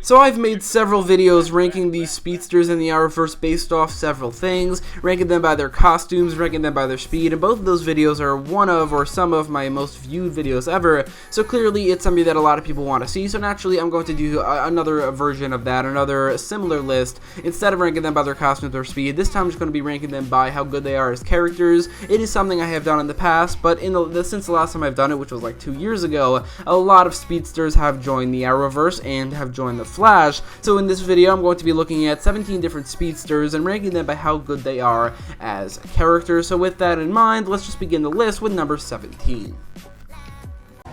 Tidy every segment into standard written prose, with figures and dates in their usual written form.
So I've made several videos ranking the Speedsters in the Arrowverse based off several things, ranking them by their costumes, ranking them by their speed, and both of those videos are one of or some of my most viewed videos ever, so clearly it's something that a lot of people want to see, so naturally I'm going to do another version of that, another similar list. Instead of ranking them by their costumes or speed, this time I'm just going to be ranking them by how good they are as characters. It is something I have done in the past, but since the last time I've done it, which was like 2 years ago, a lot of Speedsters have joined the Arrowverse and have joined the Flash. So in this video, I'm going to be looking at 17 different Speedsters and ranking them by how good they are as characters. So with that in mind, let's just begin the list with number 17.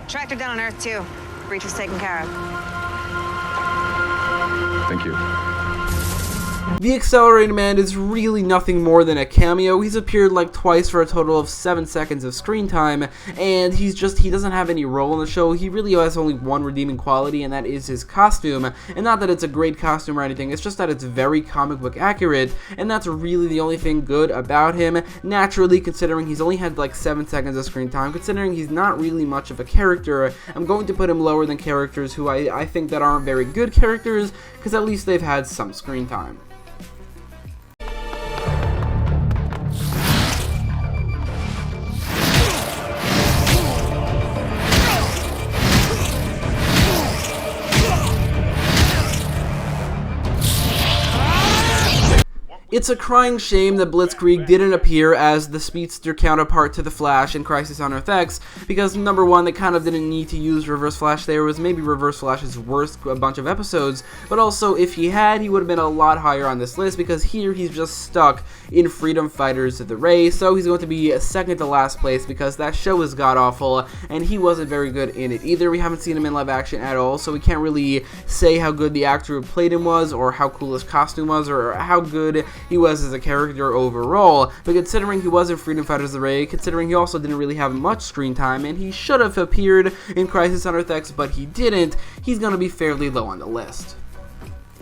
Tractor down on Earth 2. Breach was taken care of. Thank you. The Accelerated Man is really nothing more than a cameo. He's appeared like twice for a total of 7 seconds of screen time, and he doesn't have any role in the show. He really has only one redeeming quality, and that is his costume. And not that it's a great costume or anything, it's just that it's very comic book accurate, and that's really the only thing good about him. Naturally, considering he's only had like 7 seconds of screen time, considering he's not really much of a character, I'm going to put him lower than characters who I think that aren't very good characters, because at least they've had some screen time. It's a crying shame that Blitzkreig didn't appear as the Speedster counterpart to the Flash in Crisis on Earth X, because number one, they kind of didn't need to use Reverse Flash there. It was maybe Reverse Flash's worst bunch of episodes, but also if he had, he would have been a lot higher on this list, because here he's just stuck in Freedom Fighters The Ray, so he's going to be second to last place because that show is god-awful, and he wasn't very good in it either. We haven't seen him in live action at all, so we can't really say how good the actor who played him was, or how cool his costume was, or how good he was as a character overall. But considering he was in Freedom Fighters The Ray, considering he also didn't really have much screen time, and he should have appeared in Crisis on Earth X, but he didn't, he's going to be fairly low on the list.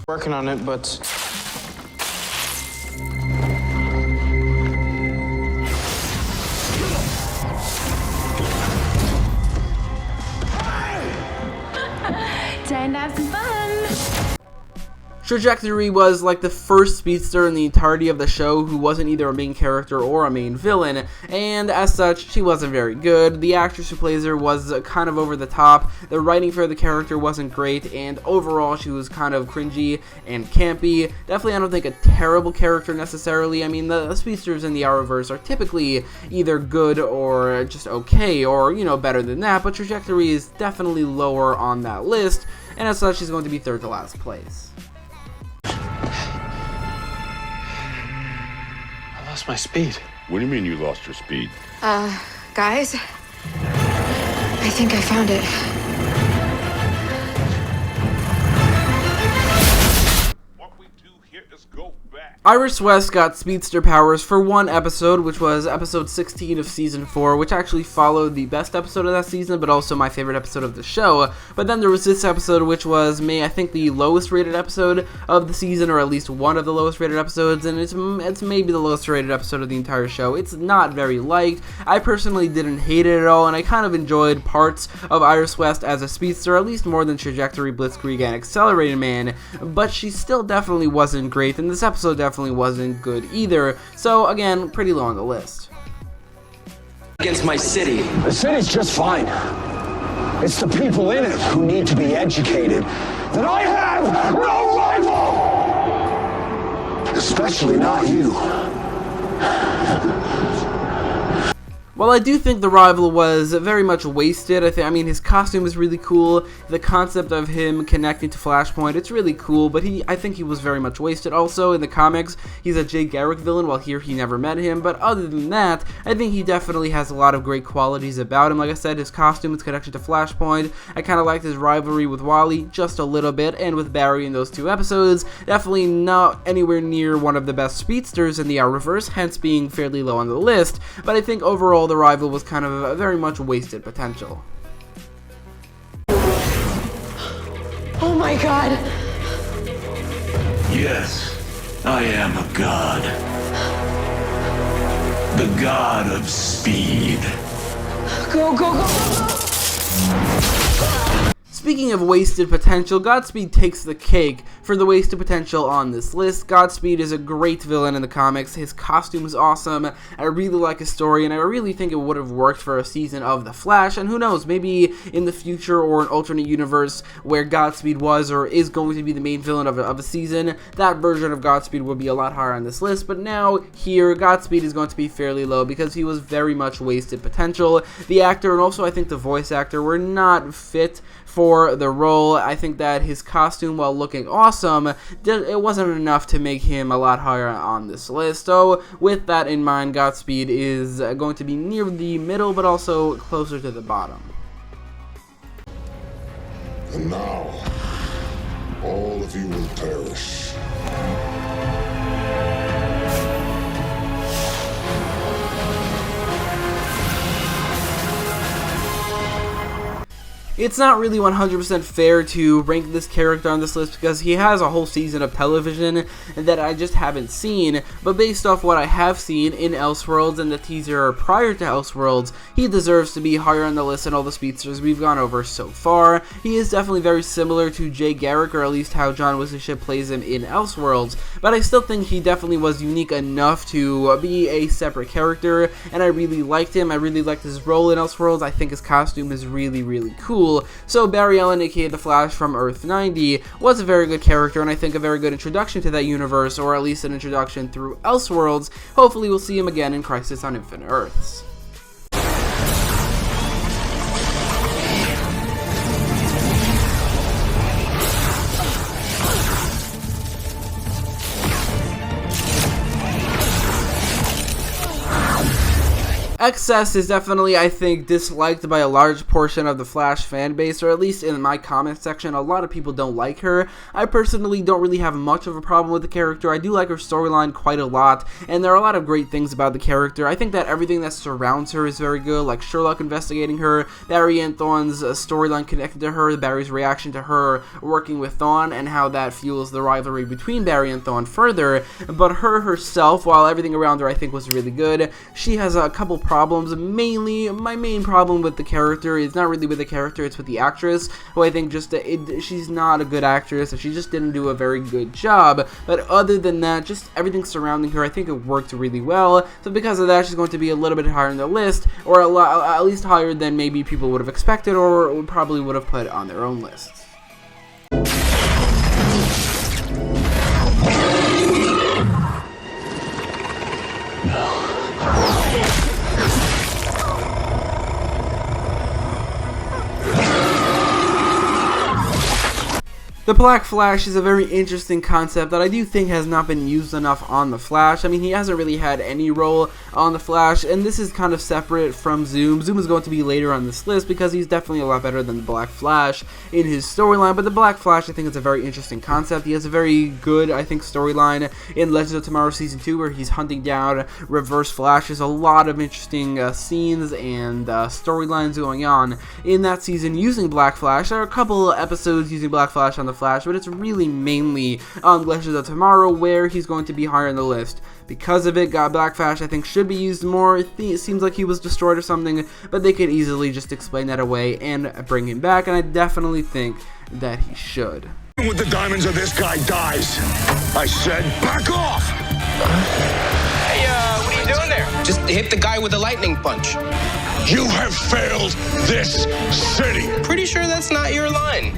Working on it, but... Time to have some fun! Trajectory was like the first Speedster in the entirety of the show who wasn't either a main character or a main villain, and as such, she wasn't very good. The actress who plays her was kind of over the top, the writing for the character wasn't great, and overall she was kind of cringy and campy. Definitely I don't think a terrible character necessarily. I mean, the Speedsters in the Arrowverse are typically either good or just okay, or, you know, better than that, but Trajectory is definitely lower on that list, and as such she's going to be third to last place. My speed. What do you mean you lost your speed? Guys? I think I found it. What we do here is go back. Iris West got Speedster powers for one episode, which was episode 16 of season 4, which actually followed the best episode of that season, but also my favorite episode of the show. But then there was this episode, which was, I think, the lowest rated episode of the season, or at least one of the lowest rated episodes, and it's maybe the lowest rated episode of the entire show. It's not very liked. I personally didn't hate it at all, and I kind of enjoyed parts of Iris West as a Speedster, at least more than Trajectory, Blitzkrieg, and Accelerated Man, but she still definitely wasn't great, and this episode definitely wasn't good either, so again, pretty low on the list. Against my city. The city's just fine. It's the people in it who need to be educated that I have no rival! Especially not you. While I do think the rival was very much wasted, I mean, his costume is really cool, the concept of him connecting to Flashpoint, it's really cool, but I think he was very much wasted. Also, in the comics, he's a Garrick villain, while here he never met him, but other than that, I think he definitely has a lot of great qualities about him. Like I said, his costume is connected to Flashpoint. I kind of liked his rivalry with Wally just a little bit, and with Barry in those 2 episodes. Definitely not anywhere near one of the best Speedsters in the Arrowverse, hence being fairly low on the list, but I think overall the rival was kind of a very much wasted potential. Oh my god! Yes, I am a god. The god of speed. Go, go, go, go, go! speaking of wasted potential, Godspeed takes the cake for the wasted potential on this list. Godspeed is a great villain in the comics. His costume is awesome. I really like his story, and I really think it would have worked for a season of The Flash, and who knows, maybe in the future or an alternate universe where Godspeed was or is going to be the main villain of a season, that version of Godspeed would be a lot higher on this list. But now, here, Godspeed is going to be fairly low because he was very much wasted potential. The actor and also I think the voice actor were not fit for the role. I think that his costume, while looking awesome, it wasn't enough to make him a lot higher on this list. So with that in mind, Godspeed is going to be near the middle but also closer to the bottom. And now, all of you will perish. It's not really 100% fair to rank this character on this list because he has a whole season of television that I just haven't seen, but based off what I have seen in Elseworlds and the teaser prior to Elseworlds, he deserves to be higher on the list than all the speedsters we've gone over so far. He is definitely very similar to Garrick, or at least how John Wissenship plays him in Elseworlds, but I still think he definitely was unique enough to be a separate character, and I really liked him. I really liked his role in Elseworlds. I think his costume is really, really cool. So Barry Allen, aka The Flash from Earth 90, was a very good character, and I think a very good introduction to that universe, or at least an introduction through Elseworlds. Hopefully we'll see him again in Crisis on Infinite Earths. Excess is definitely, I think, disliked by a large portion of the Flash fan base, or at least in my comment section. A lot of people don't like her. I personally don't really have much of a problem with the character. I do like her storyline quite a lot, and there are a lot of great things about the character. I think that everything that surrounds her is very good, like Sherlock investigating her, Barry and Thawne's storyline connected to her, Barry's reaction to her working with Thawne, and how that fuels the rivalry between Barry and Thawne further. But her herself, while everything around her I think was really good, she has a couple problems. Mainly, my main problem with the character is not really with the character, it's with the actress, who I think just, she's not a good actress, and she just didn't do a very good job. But other than that, just everything surrounding her, I think it worked really well. So because of that, she's going to be a little bit higher on the list, or at least higher than maybe people would have expected, or probably would have put on their own lists. The Black Flash is a very interesting concept that I do think has not been used enough on The Flash. I mean, he hasn't really had any role on The Flash, and this is kind of separate from Zoom. Zoom is going to be later on this list because he's definitely a lot better than the Black Flash in his storyline, but the Black Flash, I think, is a very interesting concept. He has a very good, I think, storyline in Legends of Tomorrow Season 2 where he's hunting down Reverse Flash. There's a lot of interesting scenes and storylines going on in that season using Black Flash. There are a couple episodes using Black Flash on The Flash, but it's really mainly on Legends of Tomorrow where he's going to be higher on the list. Because of it, Black Flash I think should be used more. It seems like he was destroyed or something, but they could easily just explain that away and bring him back, and I definitely think that he should. With the diamonds or this guy dies. I said, back off! Hey, what are you doing there? Just hit the guy with the lightning punch. You have failed this city. Pretty sure that's not your line.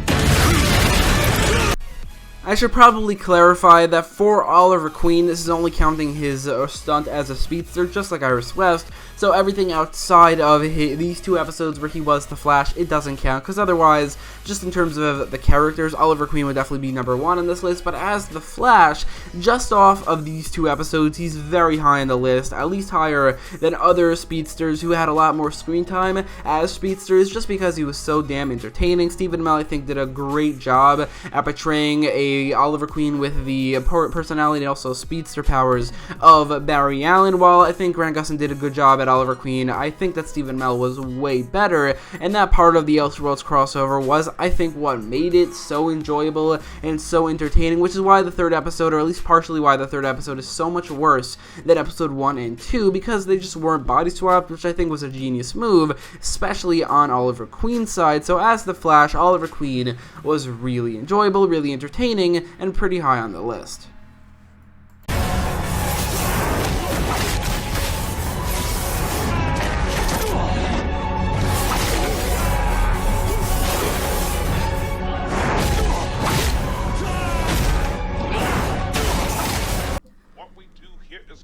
I should probably clarify that for Oliver Queen, this is only counting his stunt as a speedster, just like Iris West, so everything outside of these two episodes where he was the Flash, it doesn't count, because otherwise, just in terms of the characters, Oliver Queen would definitely be number one on this list, but as the Flash, just off of these two episodes, he's very high on the list, at least higher than other speedsters who had a lot more screen time as speedsters, just because he was so damn entertaining. Stephen Amell, I think, did a great job at portraying Oliver Queen with the personality and also speedster powers of Barry Allen, while I think Grant Gustin did a good job at Oliver Queen, I think that Stephen Amell was way better, and that part of the Elseworlds crossover was, I think, what made it so enjoyable and so entertaining, which is why the third episode, or at least partially why the third episode, is so much worse than episode 1 and 2, because they just weren't body swapped, which I think was a genius move, especially on Oliver Queen's side. So as the Flash, Oliver Queen was really enjoyable, really entertaining, and pretty high on the list.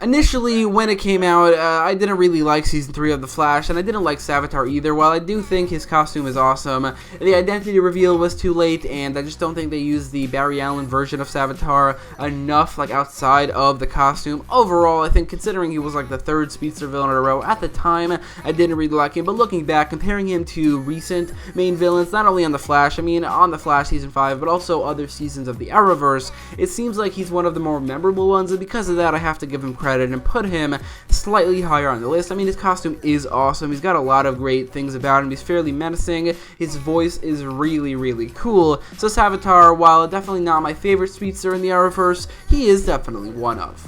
Initially, when it came out, I didn't really like Season 3 of The Flash, and I didn't like Savitar either. While I do think his costume is awesome, the identity reveal was too late, and I just don't think they used the Barry Allen version of Savitar enough, like, outside of the costume. Overall, I think, considering he was, like, the third Speedster villain in a row, at the time, I didn't really like him, but looking back, comparing him to recent main villains, not only on The Flash, I mean, on The Flash Season 5, but also other seasons of the Arrowverse, it seems like he's one of the more memorable ones, and because of that, I have to give him credit and put him slightly higher on the list. I mean, his costume is awesome. He's got a lot of great things about him. He's fairly menacing. His voice is really, really cool. So Savitar, while definitely not my favorite Speedster in the Arrowverse, he is definitely one of.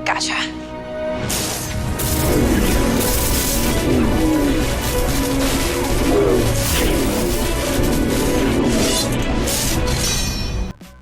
Gotcha.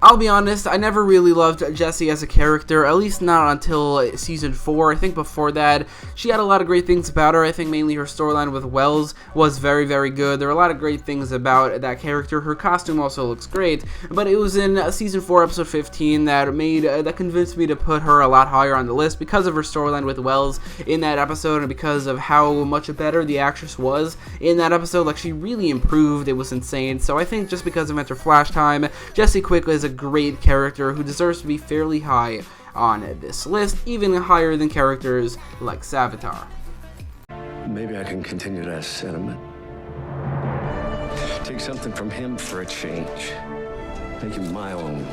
I'll be honest, I never really loved Jessie as a character, at least not until Season 4. I think before that, she had a lot of great things about her. I think mainly her storyline with Wells was very, very good. There were a lot of great things about that character. Her costume also looks great, but it was in Season 4, Episode 15 that convinced me to put her a lot higher on the list because of her storyline with Wells in that episode and because of how much better the actress was in that episode. Like, she really improved. It was insane. So I think just because of Enter Flash Time, Jesse Quick is a great character who deserves to be fairly high on this list, even higher than characters like Savitar. Maybe I can continue that sentiment. Take something from him for a change. Make him my own.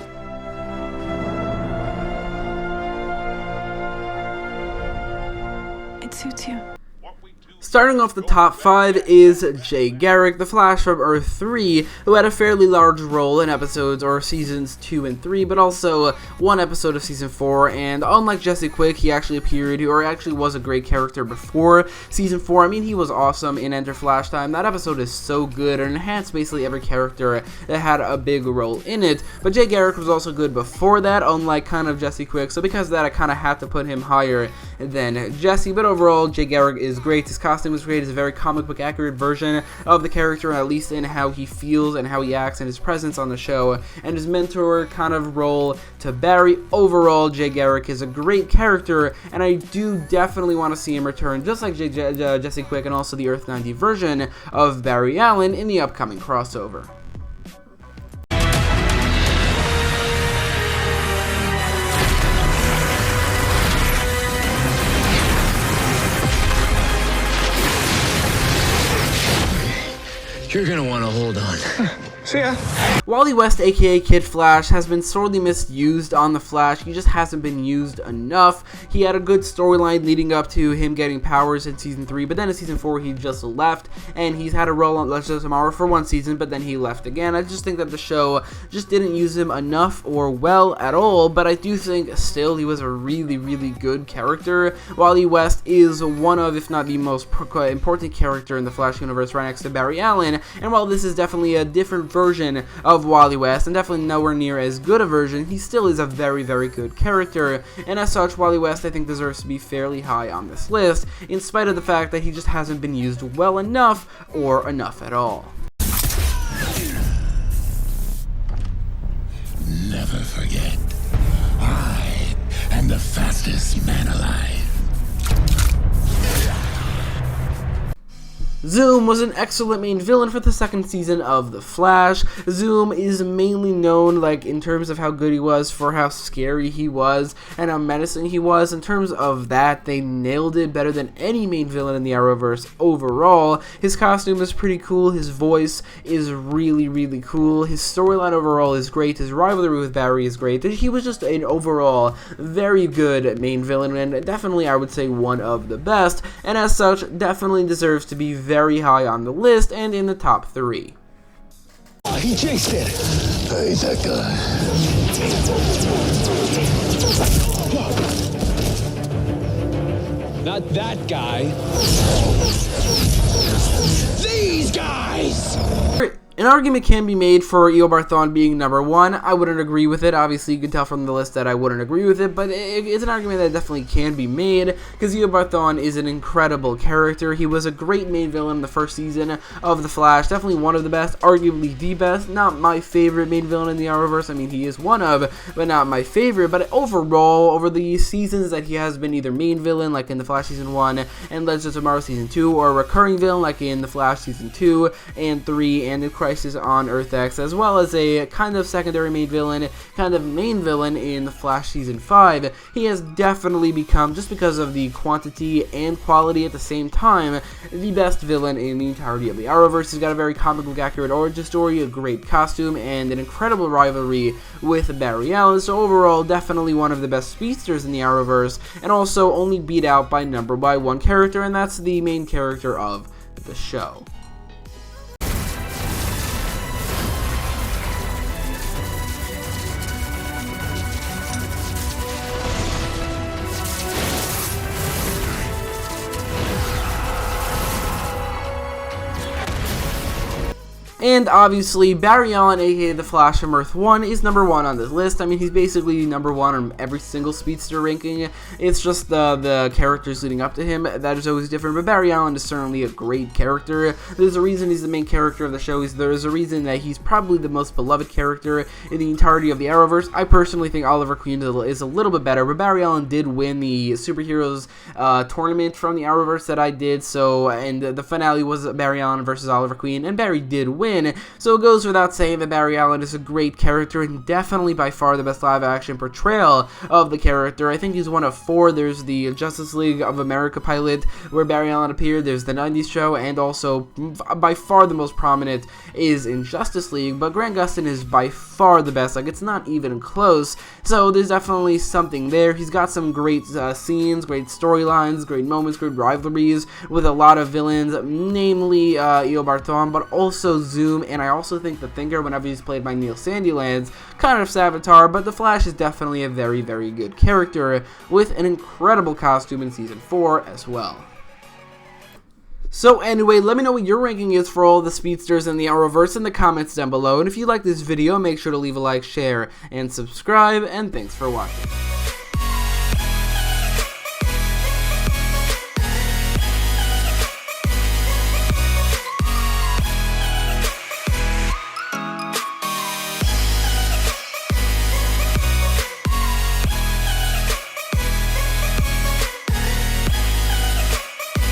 It suits you. Starting off the top 5 is Jay Garrick, the Flash from Earth 3, who had a fairly large role in episodes or seasons 2 and 3, but also one episode of season 4, and unlike Jesse Quick, he actually appeared, or actually was a great character before season 4. I mean, he was awesome in Enter Flash Time. That episode is so good and enhanced basically every character that had a big role in it, but Jay Garrick was also good before that, unlike kind of Jesse Quick, so because of that, I kind of had to put him higher than Jesse, but overall, Jay Garrick is great. His costume was great. It's a very comic book accurate version of the character, at least in how he feels and how he acts and his presence on the show, and his mentor kind of role to Barry. Overall, Jay Garrick is a great character, and I do definitely want to see him return, just like Jesse Quick and also the Earth 90 version of Barry Allen in the upcoming crossover. You're gonna want to hold on. See ya. Wally West, aka Kid Flash, has been sorely misused on The Flash. He just hasn't been used enough. He had a good storyline leading up to him getting powers in Season 3, but then in Season 4 he just left, and he's had a role on Legends of Tomorrow for one season, but then he left again. I just think that the show just didn't use him enough or well at all, but I do think still he was a really, really good character. Wally West is one of, if not the most important character in the Flash universe, right next to Barry Allen, and while this is definitely a different version of Wally West, and definitely nowhere near as good a version, he still is a very, very good character, and as such, Wally West I think deserves to be fairly high on this list, in spite of the fact that he just hasn't been used well enough, or enough at all. Never forget, I am the fastest man alive. Zoom was an excellent main villain for the second season of The Flash. Zoom is mainly known, like, in terms of how good he was, for how scary he was and how menacing he was. In terms of that, they nailed it better than any main villain in the Arrowverse overall. His costume is pretty cool, his voice is really, really cool, his storyline overall is great, his rivalry with Barry is great. He was just an overall very good main villain, and definitely, I would say, one of the best, and as such, definitely deserves to be very high on the list and in the top 3. He chased it. Hey, that guy. Not that guy. These guys! An argument can be made for Eobard Thawne being number 1. I wouldn't agree with it. Obviously, you can tell from the list that I wouldn't agree with it, but it's an argument that definitely can be made, because Eobard Thawne is an incredible character. He was a great main villain in the first season of The Flash. Definitely one of the best, arguably the best. Not my favorite main villain in the Arrowverse. I mean, he is one of, but not my favorite. But overall, over the seasons that he has been either main villain, like in The Flash Season 1 and Legends of Tomorrow Season 2, or a recurring villain, like in The Flash Season 2 and 3 and in Crisis on Earth X, as well as a kind of secondary main villain, kind of main villain in The Flash Season 5, he has definitely become, just because of the quantity and quality at the same time, the best villain in the entirety of the Arrowverse. He's got a very comic book accurate origin story, a great costume, and an incredible rivalry with Barry Allen, so overall, definitely one of the best speedsters in the Arrowverse, and also only beat out by one character, and that's the main character of the show. And obviously, Barry Allen, aka The Flash from Earth 1, is number 1 on this list. I mean, he's basically number 1 on every single speedster ranking. It's just the characters leading up to him that is always different, but Barry Allen is certainly a great character. There's a reason he's the main character of the show. There's a reason that he's probably the most beloved character in the entirety of the Arrowverse. I personally think Oliver Queen is a little bit better, but Barry Allen did win the Superheroes tournament from the Arrowverse that I did, and the finale was Barry Allen versus Oliver Queen, and Barry did win. So it goes without saying that Barry Allen is a great character and definitely by far the best live action portrayal of the character. I think he's one of 4. There's the Justice League of America pilot where Barry Allen appeared, there's the 90s show, and also by far the most prominent is in Justice League, but Grant Gustin is by far the best. Like, it's not even close, so there's definitely something there. He's got some great scenes, great storylines, great moments, great rivalries with a lot of villains, namely Eobard Thawne, but also Zoom, and I also think the Thinker, whenever he's played by Neil Sandilands, kind of Savitar, but the Flash is definitely a very, very good character with an incredible costume in Season 4 as well. So anyway, let me know what your ranking is for all the speedsters in the Arrowverse in the comments down below, and if you like this video, make sure to leave a like, share, and subscribe, and thanks for watching.